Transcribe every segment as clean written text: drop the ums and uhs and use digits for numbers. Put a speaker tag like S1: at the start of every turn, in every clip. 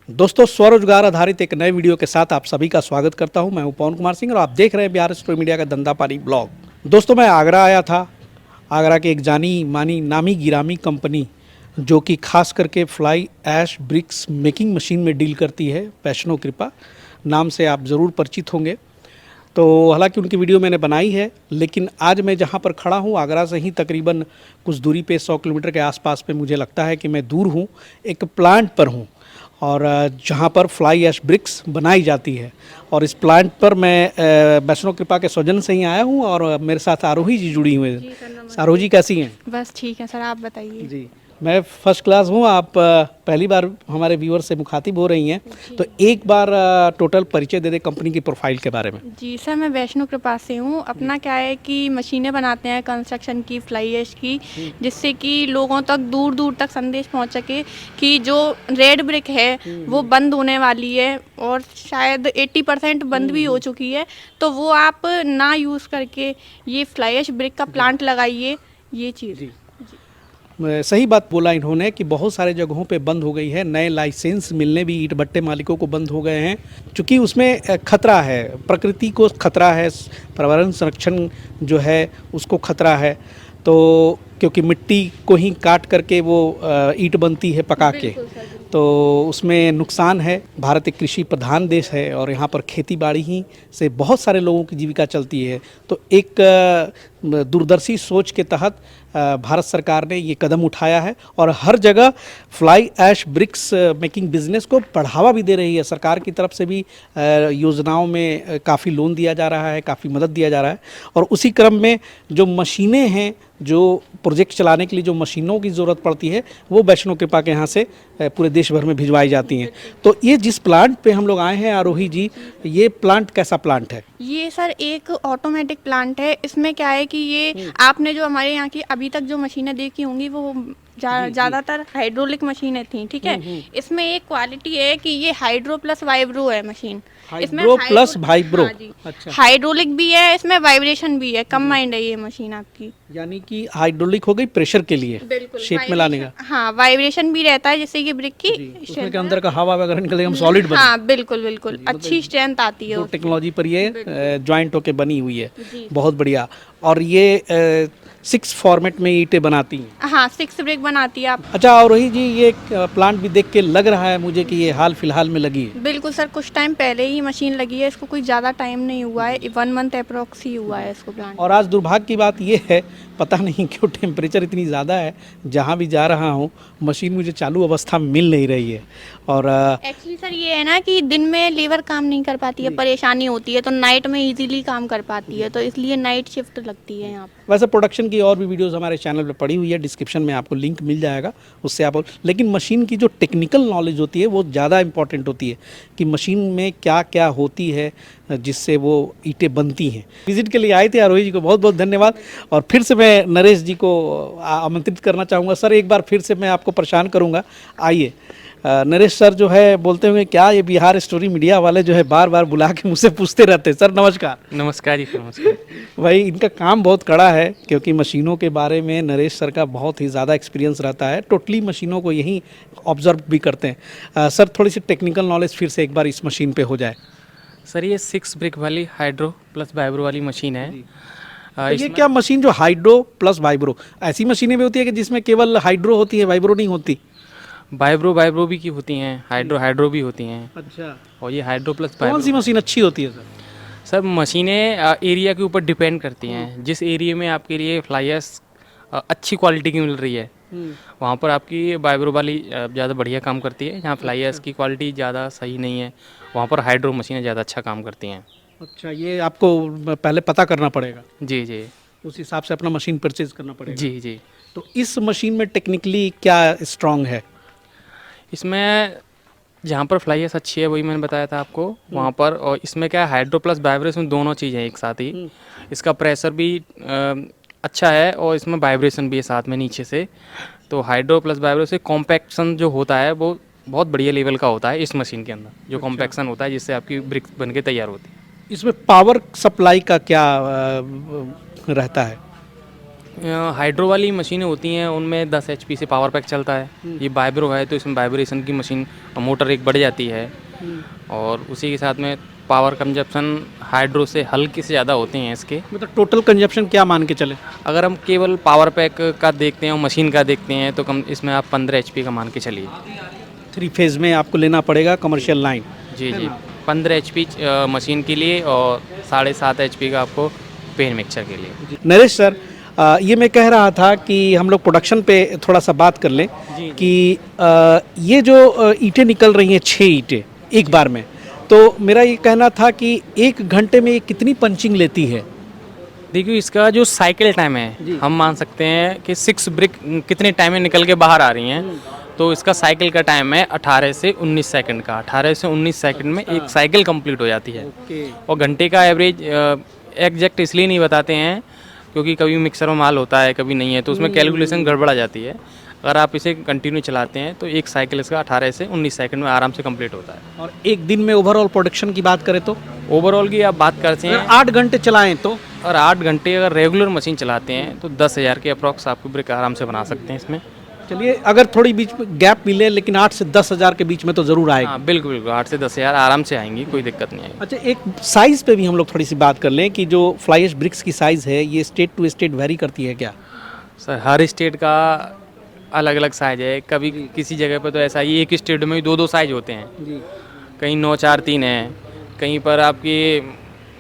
S1: दोस्तों, स्वरोजगार आधारित एक नए वीडियो के साथ आप सभी का स्वागत करता हूं। मैं हूं पवन कुमार सिंह और आप देख रहे हैं बिहार स्टोरी मीडिया का धंधा पानी ब्लॉग। दोस्तों, मैं आगरा आया था। आगरा के एक जानी मानी नामी गिरामी कंपनी जो कि खास करके fly ash bricks making machine में डील करती है, वैष्णो कृपा नाम से आप ज़रूर परिचित होंगे। तो हालांकि उनकी वीडियो मैंने बनाई है, लेकिन आज मैं जहां पर खड़ा हूं आगरा से ही तकरीबन कुछ दूरी पे 100 किलोमीटर के आसपास पे मुझे लगता है कि मैं दूर हूं, एक प्लांट पर हूं और जहां पर फ्लाई ऐश ब्रिक्स बनाई जाती है। और इस प्लांट पर मैं वैष्णो कृपा के सौजन्य से ही आया हूं और मेरे साथ आरोही जी जुड़ी हुई हैं। आरोही जी कैसी हैं?
S2: बस ठीक है सर, आप बताइए।
S1: जी, मैं फर्स्ट क्लास हूँ। आप पहली बार हमारे व्यूअर से मुखातिब हो रही हैं, तो एक बार टोटल परिचय दे दें कंपनी की प्रोफाइल के बारे में।
S2: जी सर, मैं वैष्णो कृपा से हूँ। अपना क्या है कि मशीनें बनाते हैं कंस्ट्रक्शन की, फ्लाई ऐश की, जिससे कि लोगों तक दूर दूर तक संदेश पहुँच सके कि जो रेड ब्रिक है वो बंद होने वाली है और शायद 80% बंद भी हो चुकी है। तो वो आप ना यूज़ करके ये फ्लाई ऐश ब्रिक का प्लांट लगाइए, ये चीज़।
S1: सही बात बोला इन्होंने कि बहुत सारे जगहों पे बंद हो गई है। नए लाइसेंस मिलने भी ईंट भट्टे मालिकों को बंद हो गए हैं, क्योंकि उसमें खतरा है, प्रकृति को खतरा है, पर्यावरण संरक्षण जो है उसको खतरा है। तो क्योंकि मिट्टी को ही काट करके वो ईंट बनती है पका के, तो उसमें नुकसान है। भारत एक कृषि प्रधान देश है और यहाँ पर खेती बाड़ी ही से बहुत सारे लोगों की जीविका चलती है। तो एक दूरदर्शी सोच के तहत भारत सरकार ने ये कदम उठाया है और हर जगह fly ash bricks making business को बढ़ावा भी दे रही है। सरकार की तरफ से भी योजनाओं में काफ़ी लोन दिया जा रहा है, काफ़ी मदद दिया जा रहा है। और उसी क्रम में जो मशीनें हैं, जो प्रोजेक्ट चलाने के लिए जो मशीनों की ज़रूरत पड़ती है, वो वैष्णो कृपा के यहाँ से पूरे देश भर में भिजवाई जाती हैं। तो ये जिस प्लांट पे हम लोग आए हैं आरोही जी, ये प्लांट कैसा प्लांट है?
S2: ये सर एक ऑटोमेटिक प्लांट है। इसमें क्या है कि ये आपने जो हमारे यहाँ की अभी तक जो मशीनें देखी होंगी वो ज़्यादातर हाइड्रोलिक मशीनें थी, ठीक है। इसमें एक क्वालिटी है कि ये हाइड्रो प्लस वाइब्रो है मशीन।
S1: हाइड्रो प्लस वाइब्रो,
S2: हाँ जी।
S1: अच्छा।
S2: हाइड्रोलिक भी है, इसमें वाइब्रेशन भी है, कंबाइंड है ये मशीन आपकी।
S1: यानी कि हाइड्रोलिक हो गई प्रेशर के लिए, शेप में लाने का।
S2: हाँ, वाइब्रेशन भी रहता है जिससे कि ब्रिक की
S1: उसमें के अंदर का हवा वगैरह निकले, हम सॉलिड बने।
S2: हाँ बिल्कुल बिल्कुल, अच्छी स्ट्रेंथ आती है।
S1: टेक्नोलॉजी पर ये ज्वाइंट होके बनी हुई है, बहुत बढ़िया। और ये 6 फॉर्मेट में ईंटें बनाती हैं।
S2: हाँ, 6 ब्रिक बनाती है आप।
S1: अच्छा, और रोही जी, ये प्लांट भी देख के लग रहा है मुझे कि ये हाल फिलहाल में लगी है।
S2: बिल्कुल सर, कुछ टाइम पहले ही मशीन लगी है, इसको कोई ज़्यादा टाइम नहीं हुआ है, 1 मंथ अप्रोक्स ही हुआ है इसको प्लांट।
S1: और आज दुर्भाग्य की बात ये है, पता नहीं क्यों टेम्परेचर इतनी ज़्यादा है, जहाँ भी जा रहा हूँ मशीन मुझे चालू अवस्था में मिल नहीं रही है। और
S2: एक्चुअली सर ये है ना कि दिन में लेबर काम नहीं कर पाती है, परेशानी होती है, तो नाइट में इजीली काम कर पाती है, तो इसलिए नाइट शिफ्ट लगती है यहाँ पर।
S1: वैसे प्रोडक्शन की और भी वीडियोस हमारे चैनल पे पड़ी हुई है, डिस्क्रिप्शन में आपको लिंक मिल जाएगा, उससे आप। लेकिन मशीन की जो टेक्निकल नॉलेज होती है वो ज़्यादा इंपॉर्टेंट होती है कि मशीन में क्या क्या होती है जिससे वो ईंटें बनती हैं। विजिट के लिए आए थे आरोही जी को बहुत बहुत धन्यवाद। और फिर से मैं नरेश जी को आमंत्रित करना चाहूँगा। सर, एक बार फिर से मैं आपको परेशान करूँगा, आइए। नरेश सर जो है बोलते होंगे क्या ये बिहार स्टोरी मीडिया वाले जो है बार बार बुला के मुझसे पूछते रहते हैं। सर नमस्कार।
S3: नमस्कार जी, नमस्कार।
S1: भाई, इनका काम बहुत कड़ा है क्योंकि मशीनों के बारे में नरेश सर का बहुत ही ज़्यादा एक्सपीरियंस रहता है, टोटली मशीनों को यही ऑब्जर्व भी करते हैं। सर, थोड़ी सी टेक्निकल नॉलेज फिर से एक बार इस मशीन पे हो जाए।
S3: सर, ये 6 ब्रिक वाली हाइड्रो प्लस वाइब्रो वाली मशीन है।
S1: तो ये क्या मशीन जो हाइड्रो प्लस वाइब्रो, ऐसी मशीनें भी होती है कि जिसमें केवल हाइड्रो होती है, वाइब्रो नहीं होती?
S3: वाइब्रो भी की होती हैं, हाइड्रो भी होती हैं।
S1: अच्छा।
S3: और ये हाइड्रो प्लस
S1: कौन सी मशीन अच्छी होती है सर?
S3: सर, मशीनें एरिया के ऊपर डिपेंड करती हैं। जिस एरिया में आपके लिए फ्लाई ऐश अच्छी क्वालिटी की मिल रही है, वहाँ पर आपकी वाइब्रो वाली ज़्यादा बढ़िया काम करती है। जहाँ फ्लाई ऐश की क्वालिटी ज़्यादा सही नहीं है, वहाँ पर हाइड्रो मशीनें ज़्यादा अच्छा काम करती हैं।
S1: अच्छा, ये आपको पहले पता करना पड़ेगा।
S3: जी जी,
S1: उस हिसाब से अपना मशीन परचेज करना पड़ेगा।
S3: जी जी।
S1: तो इस मशीन में टेक्निकली क्या स्ट्रांग है?
S3: इसमें जहाँ पर फ्लाई ऐश अच्छी है वही मैंने बताया था आपको वहाँ पर। और इसमें क्या है, हाइड्रो प्लस वाइब्रेशन दोनों चीज़ें एक साथ ही। इसका प्रेशर भी अच्छा है और इसमें वाइब्रेशन भी है साथ में नीचे से। तो हाइड्रो प्लस वाइब्रो से कॉम्पैक्शन जो होता है वो बहुत बढ़िया लेवल का होता है इस मशीन के अंदर, जो कॉम्पैक्शन होता है जिससे आपकी ब्रिक बन के तैयार होती है।
S1: इसमें पावर सप्लाई का क्या रहता है?
S3: हाइड्रो वाली मशीनें होती हैं उनमें 10 HP से पावर पैक चलता है। ये वाइब्रो है तो इसमें वाइब्रेशन की मशीन मोटर एक बढ़ जाती है और उसी के साथ में पावर कंजप्शन हाइड्रो से हल्के से ज़्यादा होते हैं इसके।
S1: मतलब टोटल कंजप्शन क्या मान के चले?
S3: अगर हम केवल पावर पैक का देखते हैं और मशीन का देखते हैं तो कम इसमें आप 15 HP का मान के चलिए।
S1: 3 फेज़ में आपको लेना पड़ेगा कमर्शियल लाइन।
S3: जी जी, 15 HP मशीन के लिए और 7.5 HP का आपको पेन मिक्सचर के लिए।
S1: नरेश सर, ये मैं कह रहा था कि हम लोग प्रोडक्शन पे थोड़ा सा बात कर लें कि ये जो ईंटें निकल रही हैं 6 ईंटें एक बार में, तो मेरा ये कहना था कि 1 घंटे में ये कितनी पंचिंग लेती है?
S3: देखिए इसका जो साइकिल टाइम है हम मान सकते हैं कि 6 ब्रिक कितने टाइम में निकल के बाहर आ रही हैं, तो इसका साइकिल का टाइम है 18 से 19 सेकंड का। 18 से 19 सेकंड में एक साइकिल कंप्लीट हो जाती है। और घंटे का एवरेज एग्जैक्ट इसलिए नहीं बताते हैं क्योंकि कभी मिक्सर में माल होता है कभी नहीं है, तो उसमें कैलकुलेशन गड़बड़ा जाती है। अगर आप इसे कंटिन्यू चलाते हैं तो एक साइकिल इसका 18 से 19 सेकंड में आराम से कंप्लीट होता है।
S1: और एक दिन में ओवरऑल प्रोडक्शन की बात करें तो
S3: ओवरऑल की आप बात करते हैं
S1: 8 घंटे चलाएं तो,
S3: और 8 घंटे अगर रेगुलर मशीन चलाते हैं तो 10,000 के अप्रॉक्स आपको ब्रिक आराम से बना सकते हैं इसमें।
S1: चलिए अगर थोड़ी बीच में गैप मिले लेकिन 8 से 10 हज़ार के बीच में तो ज़रूर आएगा।
S3: हाँ बिल्कुल बिल्कुल, 8 से 10,000 आराम से आएंगी, कोई दिक्कत नहीं आएगी।
S1: अच्छा, एक साइज़ पे भी हम लोग थोड़ी सी बात कर लें कि जो फ्लाई ऐश ब्रिक्स की साइज़ है ये स्टेट टू स्टेट वेरी करती है क्या?
S3: सर हर स्टेट का अलग अलग साइज है। कभी किसी जगह पे तो ऐसा ही एक स्टेट में ही 2-2 साइज होते हैं, कहीं 9-4-3 है, कहीं पर आपकी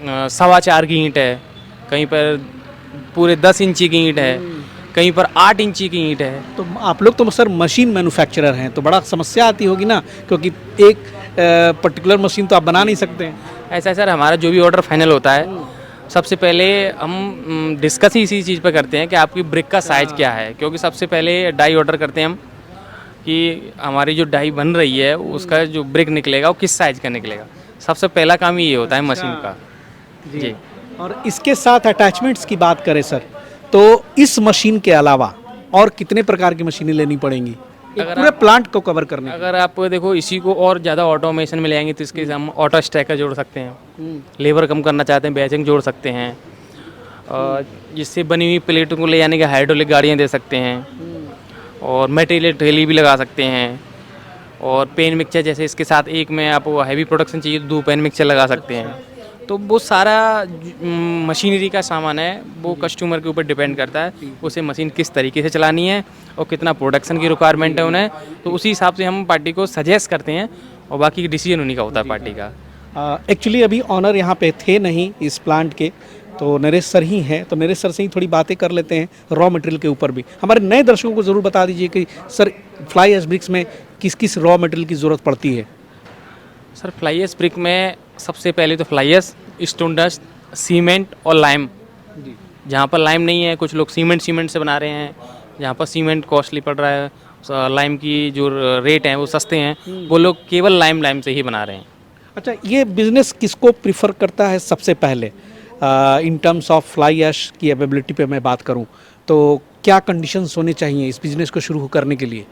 S3: 4.25 की ईंट है, कहीं पर पूरे 10 इंची की ईंट है, कहीं पर 8 इंची की ईंट है।
S1: तो आप लोग तो सर मशीन मैन्युफैक्चरर हैं तो बड़ा समस्या आती होगी ना, क्योंकि एक पर्टिकुलर मशीन तो आप बना नहीं सकते हैं।
S3: ऐसा है सर, हमारा जो भी ऑर्डर फाइनल होता है सबसे पहले हम डिस्कस ही इसी चीज़ पे करते हैं कि आपकी ब्रिक का साइज़ क्या है, क्योंकि सबसे पहले डाई ऑर्डर करते हैं हम कि हमारी जो डाई बन रही है उसका जो ब्रिक निकलेगा वो किस साइज़ का निकलेगा। सबसे पहला काम ही ये होता है मशीन का। जी।
S1: और इसके साथ अटैचमेंट्स की बात करें सर, तो इस मशीन के अलावा और कितने प्रकार की मशीनें लेनी पड़ेंगी पूरे प्लांट को कवर करने?
S3: अगर आप देखो इसी को और ज़्यादा ऑटोमेशन में ले आएंगे तो इसके हम ऑटो स्टैकर जोड़ सकते हैं, लेबर कम करना चाहते हैं बैचिंग जोड़ सकते हैं, और जिससे बनी हुई प्लेटों को ले जाने के हाइड्रोलिक गाड़ियाँ दे सकते हैं, और मटेरियल ट्रेली भी लगा सकते हैं, और पेन मिक्सचर जैसे इसके साथ एक में आपको हैवी प्रोडक्शन चाहिए तो 2 पेन मिक्सचर लगा सकते हैं। तो वो सारा मशीनरी का सामान है, वो कस्टमर के ऊपर डिपेंड करता है उसे मशीन किस तरीके से चलानी है और कितना प्रोडक्शन की रिक्वायरमेंट है उन्हें, तो उसी हिसाब से हम पार्टी को सजेस्ट करते हैं और बाकी डिसीजन उन्हीं का होता है पार्टी का।
S1: एक्चुअली अभी ऑनर यहाँ पे थे नहीं इस प्लांट के, तो नरेश सर ही हैं, तो नरेश सर से ही थोड़ी बातें कर लेते हैं रॉ मटेरियल के ऊपर भी। हमारे नए दर्शकों को ज़रूर बता दीजिए कि सर फ्लाई ऐश ब्रिक्स में किस किस रॉ मटेरियल की ज़रूरत पड़ती है?
S3: सर फ्लाई ऐश ब्रिक में सबसे पहले तो fly ash, stone dust, cement और लाइम। जहाँ पर लाइम नहीं है कुछ लोग सीमेंट से बना रहे हैं, जहाँ पर सीमेंट कॉस्टली पड़ रहा है, लाइम की जो रेट हैं वो सस्ते हैं, वो लोग केवल लाइम से ही बना रहे हैं।
S1: अच्छा, ये बिज़नेस किसको प्रिफर करता है सबसे पहले in terms of fly ash की अवेलेबिलिटी पे मैं बात करूं तो क्या कंडीशंस होने चाहिए इस बिज़नेस को शुरू करने के लिए?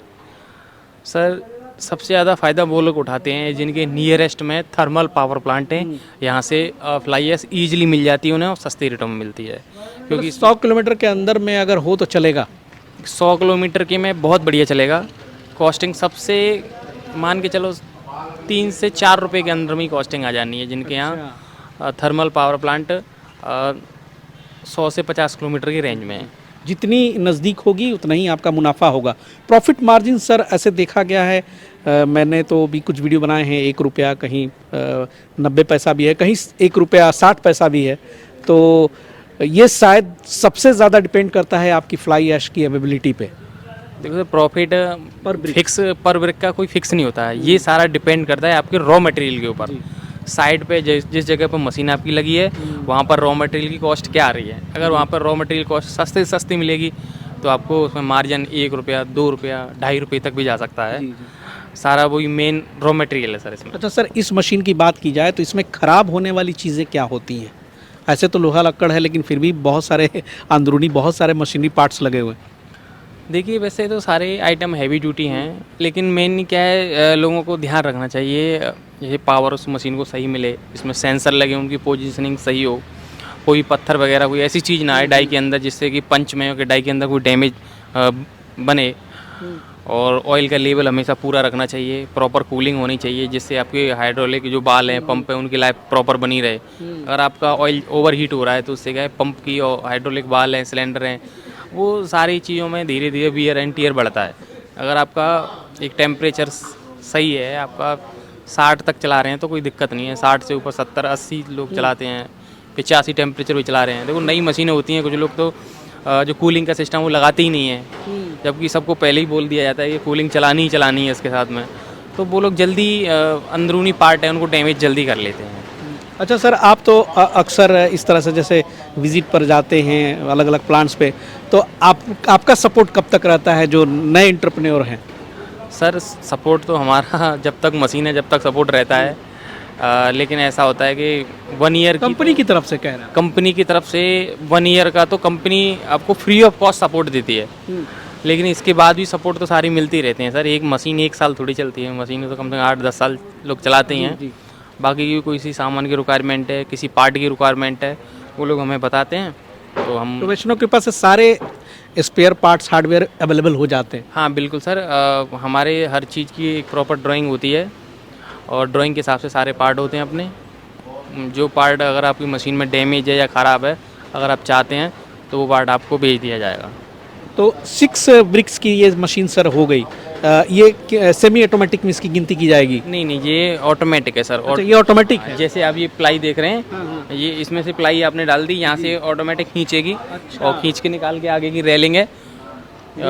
S3: सर सबसे ज़्यादा फ़ायदा वो लोग उठाते हैं जिनके नियरेस्ट में थर्मल पावर प्लांट हैं, यहाँ से फ्लाई ऐश ईजिली मिल जाती है उन्हें और सस्ते रेटों में मिलती है। क्योंकि
S1: 100 किलोमीटर के अंदर में अगर हो तो चलेगा?
S3: 100 किलोमीटर के में बहुत बढ़िया चलेगा। कॉस्टिंग सबसे मान के चलो 3 से 4 रुपये के अंदर में ही कॉस्टिंग आ जानी है जिनके यहाँ थर्मल पावर प्लांट 100 से 50 किलोमीटर की रेंज में है।
S1: जितनी नज़दीक होगी उतना ही आपका मुनाफा होगा। प्रॉफिट मार्जिन सर ऐसे देखा गया है, मैंने तो भी कुछ वीडियो बनाए हैं, 1 रुपया कहीं 90 पैसा भी है, कहीं 1 रुपया 60 पैसा भी है, तो ये शायद सबसे ज़्यादा डिपेंड करता है आपकी फ्लाई ऐश की अवेलेबिलिटी पे।
S3: देखो सर प्रॉफिट पर ब्रिक का कोई फिक्स नहीं होता है, ये सारा डिपेंड करता है आपके रॉ मटेरियल के ऊपर। साइड पे जिस जगह पर मशीन आपकी लगी है वहाँ पर रॉ मटेरियल की कॉस्ट क्या आ रही है। अगर वहाँ पर रॉ मटेरियल कॉस्ट सस्ते से सस्ती मिलेगी तो आपको उसमें मार्जिन 1 रुपया 2 रुपया 2.5 रुपये तक भी जा सकता है। सारा वही मेन रॉ मटेरियल है सर इसमें।
S1: अच्छा सर, इस मशीन की बात की जाए तो इसमें ख़राब होने वाली चीज़ें क्या होती हैं? ऐसे तो लोहा लक्कड़ है लेकिन फिर भी बहुत सारे अंदरूनी बहुत सारे मशीनरी पार्ट्स लगे हुए हैं।
S3: देखिए वैसे तो सारे आइटम हैवी ड्यूटी हैं, लेकिन मेन क्या है लोगों को ध्यान रखना चाहिए ये पावर उस मशीन को सही मिले, इसमें सेंसर लगे, उनकी पोजीशनिंग सही हो, कोई पत्थर वगैरह कोई ऐसी चीज़ ना आए डाई के अंदर जिससे कि पंच में कि डाई के अंदर कोई डैमेज बने। और ऑयल का लेवल हमेशा पूरा रखना चाहिए, प्रॉपर कूलिंग होनी चाहिए जिससे आपके हाइड्रोलिक जो बाल हैं पंप है उनकी लाइफ प्रॉपर बनी रहे। अगर आपका ऑयल ओवर हीट हो रहा है तो उससे क्या है पंप की और हाइड्रोलिक बाल हैं सिलेंडर हैं वो सारी चीज़ों में धीरे धीरे वियर एंड टियर बढ़ता है। अगर आपका एक टेम्परेचर सही है, आपका 60 तक चला रहे हैं तो कोई दिक्कत नहीं है, 60 से ऊपर 70-80 लोग चलाते हैं, 85 टेम्परेचर भी चला रहे हैं। देखो नई मशीनें होती हैं, कुछ लोग तो जो कूलिंग का सिस्टम वो लगाते ही नहीं है, जबकि सबको पहले ही बोल दिया जाता है ये कूलिंग चलानी ही चलानी है इसके साथ में, तो वो लोग जल्दी अंदरूनी पार्ट है उनको डैमेज जल्दी कर लेते हैं।
S1: अच्छा सर, आप तो अक्सर इस तरह से जैसे विजिट पर जाते हैं अलग अलग प्लांट्स पे, तो आपका सपोर्ट कब तक रहता है जो नए एंटरप्रेन्योर हैं?
S3: सर सपोर्ट तो हमारा जब तक मशीन है जब तक सपोर्ट रहता है, लेकिन ऐसा होता है कि 1 ईयर
S1: कंपनी की तरफ से कह रहा है।
S3: कंपनी की तरफ से 1 ईयर का तो कंपनी आपको फ्री ऑफ कॉस्ट सपोर्ट देती है, लेकिन इसके बाद भी सपोर्ट तो सारी मिलती रहती हैं सर। एक मशीन 1 साल थोड़ी चलती है, मशीन तो कम से कम 8-10 साल लोग चलाते ही हैं। बाकी की कोई सी सामान की रिक्वायरमेंट है, किसी पार्ट की रिक्वायरमेंट है, वो लोग हमें बताते हैं तो हम
S1: तो वैष्णव कृपा से सारे स्पेयर पार्ट्स हार्डवेयर अवेलेबल हो जाते हैं?
S3: हाँ बिल्कुल सर, हमारे हर चीज़ की एक प्रॉपर ड्राइंग होती है और ड्राइंग के हिसाब से सारे पार्ट होते हैं अपने। जो पार्ट अगर आपकी मशीन में डैमेज है या ख़राब है, अगर आप चाहते हैं तो वो पार्ट आपको भेज दिया जाएगा।
S1: तो 6 ब्रिक्स की ये मशीन सर हो गई, ये सेमी ऑटोमेटिक में इसकी गिनती की जाएगी?
S3: नहीं नहीं, ये ऑटोमेटिक है सर।
S1: अच्छा, ये ऑटोमेटिक है।
S3: जैसे आप ये प्लाई देख रहे हैं, ये इसमें से प्लाई आपने डाल दी, यहाँ से ऑटोमेटिक खींचेगी और खींच के निकाल के आगे की रेलिंग है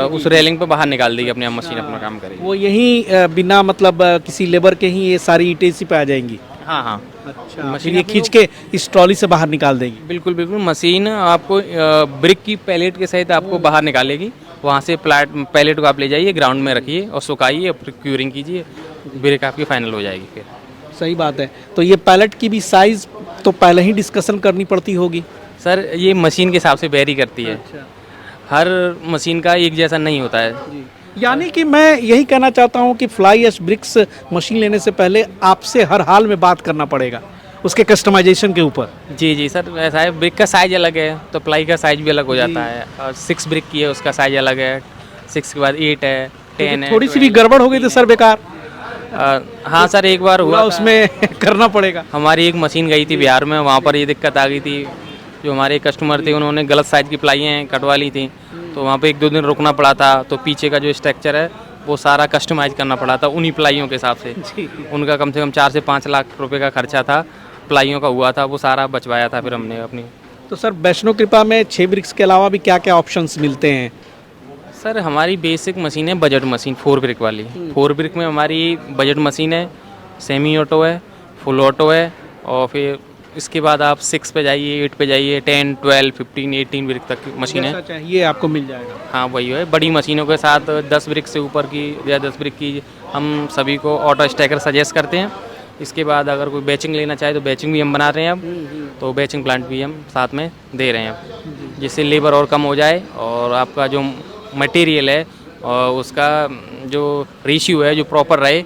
S3: उस रेलिंग पे बाहर निकाल देगी, अपने आप मशीन अपना काम करेगी।
S1: वो यही बिना मतलब किसी लेबर के ही ये सारी ईंटें इसी पे आ जाएंगी?
S3: हाँ हाँ,
S1: अच्छा,
S3: मशीन
S1: ये खींच के इस ट्रॉली से बाहर निकाल देगी?
S3: बिल्कुल बिल्कुल, मशीन आपको ब्रिक की पैलेट के सहित आपको बाहर निकालेगी। वहाँ से पैलेट को आप ले जाइए, ग्राउंड में रखिए और सुखाइए और क्यूरिंग कीजिए, ब्रिक आपकी फाइनल हो जाएगी फिर।
S1: सही बात है। तो ये पैलेट की भी साइज़ तो पहले ही डिस्कशन करनी पड़ती होगी?
S3: सर ये मशीन के हिसाब से वेरी करती है, हर मशीन का एक जैसा नहीं होता है।
S1: यानी कि मैं यही कहना चाहता हूँ कि फ्लाई ऐश ब्रिक्स मशीन लेने से पहले आपसे हर हाल में बात करना पड़ेगा उसके कस्टमाइजेशन के ऊपर।
S3: जी जी सर, ऐसा है, ब्रिक का साइज़ अलग है तो प्लाई का साइज़ भी अलग हो जाता है। और 6 ब्रिक की है उसका साइज़ अलग है, 6 के बाद 8 है, 10 है।
S1: थोड़ी सी भी गड़बड़ हो गई तो सर बेकार?
S3: हाँ सर, एक बार हुआ
S1: उसमें करना पड़ेगा।
S3: हमारी एक मशीन गई थी बिहार में, वहाँ पर ये दिक्कत आ गई थी। जो हमारे कस्टमर थे उन्होंने गलत साइज़ की प्लाइयाँ कटवा ली थी, तो वहाँ पे 1-2 दिन रुकना पड़ा था। तो पीछे का जो स्ट्रक्चर है वो सारा कस्टमाइज़ करना पड़ा था उन्हीं प्लाइयों के हिसाब से। उनका कम से कम 4 से 5 लाख रुपए का खर्चा था, प्लाइयों का हुआ था, वो सारा बचवाया था फिर हमने अपनी।
S1: तो सर वैष्णव कृपा में 6 ब्रिक्स के अलावा भी क्या क्या ऑप्शंस मिलते हैं?
S3: सर हमारी बेसिक मशीन है बजट मशीन 4 ब्रिक वाली। 4 ब्रिक में हमारी बजट मशीन है, सेमी ऑटो है, फुल ऑटो है, और फिर इसके बाद आप 6 पे जाइए, 8 पे जाइए, 10, 12, 15, 18 ब्रिक तक की मशीन है।
S1: चाहिए आपको मिल जाएगा।
S3: हाँ वही है, बड़ी मशीनों के साथ 10 ब्रिक से ऊपर की या 10 ब्रिक की हम सभी को ऑटो स्टैकर सजेस्ट करते हैं। इसके बाद अगर कोई बैचिंग लेना चाहे तो बैचिंग भी हम बना रहे हैं अब, तो बैचिंग प्लांट भी हम साथ में दे रहे हैं अब, जिससे लेबर और कम हो जाए और आपका जो मटेरियल है और उसका जो रेशियो है जो प्रॉपर रहे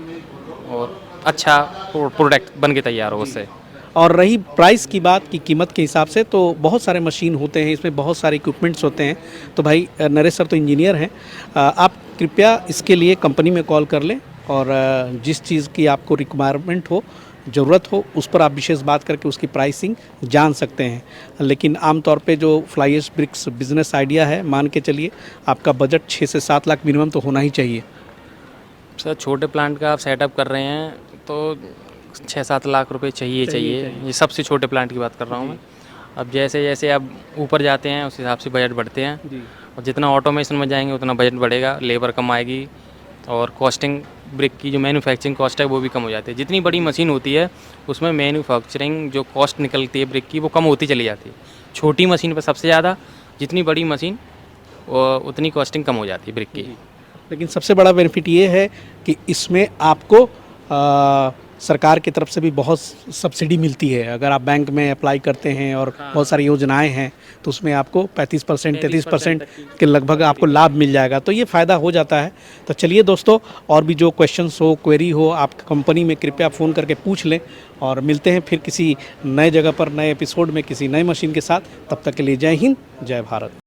S3: और अच्छा प्रोडक्ट बन के तैयार हो उससे।
S1: और रही प्राइस की बात की कीमत के हिसाब से, तो बहुत सारे मशीन होते हैं, इसमें बहुत सारे इक्विपमेंट्स होते हैं। तो भाई नरेश सर तो इंजीनियर हैं, आप कृपया इसके लिए कंपनी में कॉल कर लें और जिस चीज़ की आपको रिक्वायरमेंट हो, ज़रूरत हो, उस पर आप विशेष बात करके उसकी प्राइसिंग जान सकते हैं। लेकिन आमतौर पे जो fly ash bricks business idea है, मान के चलिए आपका बजट 6 से 7 लाख मिनिमम तो होना ही चाहिए।
S3: सर छोटे प्लांट का आप सेटअप कर रहे हैं तो 6-7 लाख रुपए चाहिए। ये सबसे छोटे प्लांट की बात कर रहा हूँ मैं। अब जैसे जैसे आप ऊपर जाते हैं उस हिसाब से बजट बढ़ते हैं, और जितना ऑटोमेशन में जाएंगे उतना बजट बढ़ेगा, लेबर कम आएगी और कॉस्टिंग ब्रिक की जो मैन्युफैक्चरिंग कॉस्ट है वो भी कम हो जाती है। जितनी बड़ी मशीन होती है उसमें मैन्युफैक्चरिंग जो कॉस्ट निकलती है ब्रिक की वो कम होती चली जाती है। छोटी मशीन पर सबसे ज़्यादा, जितनी बड़ी मशीन उतनी कॉस्टिंग कम हो जाती है ब्रिक की।
S1: लेकिन सबसे बड़ा बेनिफिट ये है कि इसमें आपको सरकार की तरफ से भी बहुत सब्सिडी मिलती है। अगर आप बैंक में अप्लाई करते हैं और बहुत सारी योजनाएं हैं तो उसमें आपको 35% 33% के लगभग आपको लाभ मिल जाएगा, तो ये फ़ायदा हो जाता है। तो चलिए दोस्तों, और भी जो क्वेश्चंस हो, क्वेरी हो आप कंपनी में, कृपया फ़ोन करके पूछ लें। और मिलते हैं फिर किसी नए जगह पर, नए एपिसोड में, किसी नए मशीन के साथ। तब तक के लिए जय हिंद, जय भारत।